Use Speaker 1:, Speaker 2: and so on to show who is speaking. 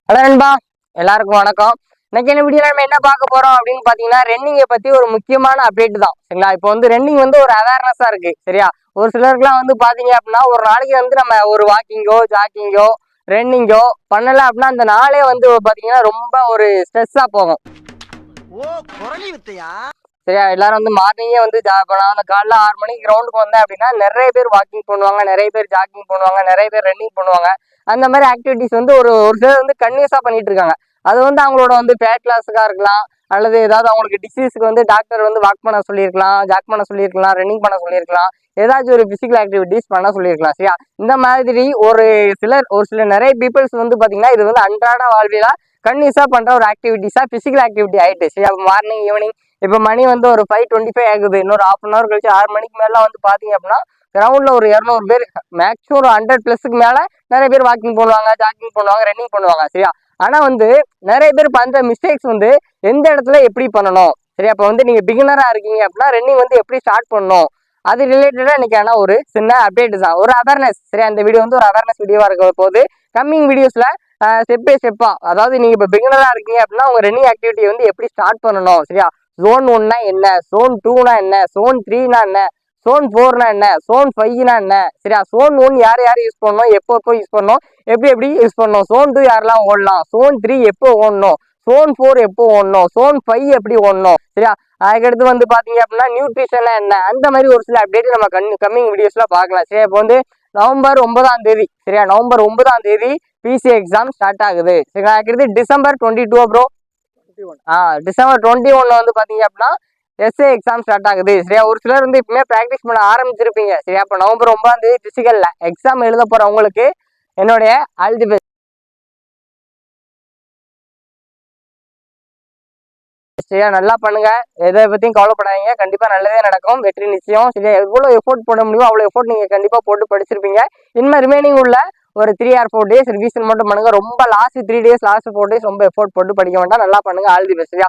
Speaker 1: Hello நண்பா, எல்லாருக்கும் வணக்கம். இன்னைக்கு என்ன வீடியோ நம்ம என்ன பார்க்க போறோம் அப்படின்னு பாத்தீங்கன்னா, ரன்னிங்கை பத்தி ஒரு முக்கியமான அப்டேட் தான். சரிங்களா? இப்போ வந்து ரன்னிங் வந்து ஒரு அவேர்னஸா இருக்கு. சரியா? ஒரு சிலருக்குலாம் வந்து பாத்தீங்க அப்படின்னா, ஒரு நாளைக்கு வந்து நம்ம ஒரு வாக்கிங்கோ ஜாக்கிங்கோ ரன்னிங்கோ பண்ணல அப்படின்னா அந்த நாளே வந்து பாத்தீங்கன்னா ரொம்ப ஒரு ஸ்ட்ரெஸ்ஸா போகும். சரியா? எல்லாரும் வந்து மார்னிங்கே வந்து அந்த காலைல 6 மணிக்கு கிரவுண்டுக்கு வந்தேன் அப்படின்னா நிறைய பேர் வாக்கிங் பண்ணுவாங்க, நிறைய பேர் ஜாக்கிங் பண்ணுவாங்க, நிறைய பேர் ரன்னிங் பண்ணுவாங்க. அந்த மாதிரி ஆக்டிவிட்டிஸ் வந்து ஒரு ஒரு சிலர் வந்து கன்னியூஸா பண்ணிட்டு இருக்காங்க. அது வந்து அவங்களோட வந்து ஃபேட் லாஸுக்காக இருக்கலாம், அல்லது ஏதாவது அவங்களுக்கு டிசீஸுக்கு வந்து டாக்டர் வந்து வாக் பண்ண சொல்லியிருக்கலாம், ஜாக் பண்ண சொல்லியிருக்கலாம், ரன்னிங் பண்ண சொல்லியிருக்கலாம், ஏதாச்சும் ஒரு பிசிக்கல் ஆக்டிவிட்டிஸ் பண்ண சொல்லியிருக்கலாம். சரியா? இந்த மாதிரி ஒரு சில நிறைய பீப்புள்ஸ் வந்து பாத்தீங்கன்னா இது வந்து அன்றாட வாழ்வியலா கன்னியூஸா பண்ற ஒரு ஆக்டிவிட்டிஸா பிசிக்கல் ஆக்டிவிட்டி ஆயிட்டு. சரியா? மார்னிங் ஈவினிங் இப்போ மணி வந்து ஒரு 5:25 ஆகுது. இன்னொரு 1/2 hour கழிச்சு 6 மணிக்கு மேல வந்து பாத்தீங்க அப்படின்னா கிரவுண்ட்ல ஒரு 200 பேர், மேக்ஸிமம் ஒரு 100+ மேல நிறைய பேர் வாக்கிங் பண்ணுவாங்க, ஜாக்கிங் பண்ணுவாங்க, ரன்னிங் பண்ணுவாங்க. சரியா? ஆனா வந்து நிறைய பேர் பண்ற மிஸ்டேக்ஸ் வந்து எந்த இடத்துல எப்படி பண்ணணும். சரியா? இப்போ வந்து நீங்க பிகினரா இருக்கீங்க அப்படின்னா ரன்னிங் வந்து எப்படி ஸ்டார்ட் பண்ணணும், அது ரிலேட்டடா இன்னைக்கான ஒரு சின்ன அப்டேட் தான், ஒரு அவேர்னஸ். சரியா? இந்த வீடியோ வந்து ஒரு அவேர்னஸ் வீடியோவா இருக்க போது கம்மிங் வீடியோஸ்ல ஸ்டெப் பை ஸ்டெப்பா, அதாவது நீங்க இப்போ பிகினரா இருக்கீங்க அப்படின்னா உங்க ரன்னிங் ஆக்டிவிட்டி வந்து எப்படி ஸ்டார்ட் பண்ணணும். சரியா? zone 1னா என்ன, zone 2னா என்ன, zone 3னா என்ன, zone 4னா என்ன, zone 5னா என்ன. சரியா? zone 1 யார் யார் யூஸ் பண்ணணும், எப்போ யூஸ் பண்ணணும், எப்படி யூஸ் பண்ணணும், zone 2 யாரெல்லாம் ஓடலாம், zone 3 எப்போ ஓடணும், zone 4 எப்போ ஓடணும், zone 5 எப்படி ஓடணும். சரியா? அதுக்கடுத்து வந்து பாத்தீங்க அப்படின்னா நியூட்ரிஷனா என்ன, அந்த மாதிரி ஒரு சில அப்டேட் நம்ம கம்மிங் வீடியோஸ்ல பார்க்கலாம். சரியா? இப்போ வந்து நவம்பர் 9ஆம் தேதி, சரியா, நவம்பர் 9ஆம் தேதி பிசி எக்ஸாம் ஸ்டார்ட் ஆகுது. சரியா? அதுக்கடுத்து டிசம்பர் 22 ப்ரோ, டிசம்பர் 21 வந்து பாத்தீங்க அப்படின்னா எஸ்ஏ எக்ஸாம் ஸ்டார்ட் ஆகுது. சரியா? ஒரு சிலர் வந்து இப்பவுமே பிராக்டிஸ் பண்ண ஆரம்பிச்சிருப்பீங்க. சரியா? இப்போ நவம்பர் 9ஆம் தேதி பிசிக்கல்ல எக்ஸாம் எழுத போறவங்களுக்கு என்னுடைய ஆல் தி பெஸ்ட். சரியா? நல்லா பண்ணுங்க, எதை பத்தியும் கவலைப்படாதீங்க, கண்டிப்பா நல்லதே நடக்கும், வெற்றி நிச்சயம். சரியா? எவ்வளவு எஃபோர்ட் போட முடியுமோ அவ்வளவு எஃபோர்ட் நீங்க கண்டிப்பா போட்டு படிச்சிருப்பீங்க. இனிமே ரிமைனிங் உள்ள ஒரு 3 or 4 days ரிவிஷன் மட்டும் பண்ணுங்க. ரொம்ப லாஸ்ட் 3 days லாஸ்ட் 4 days ரொம்ப எஃபோர்ட் போட்டு படிக்க வேண்டாம், நல்லா பண்ணுங்க. All the best. சரியா?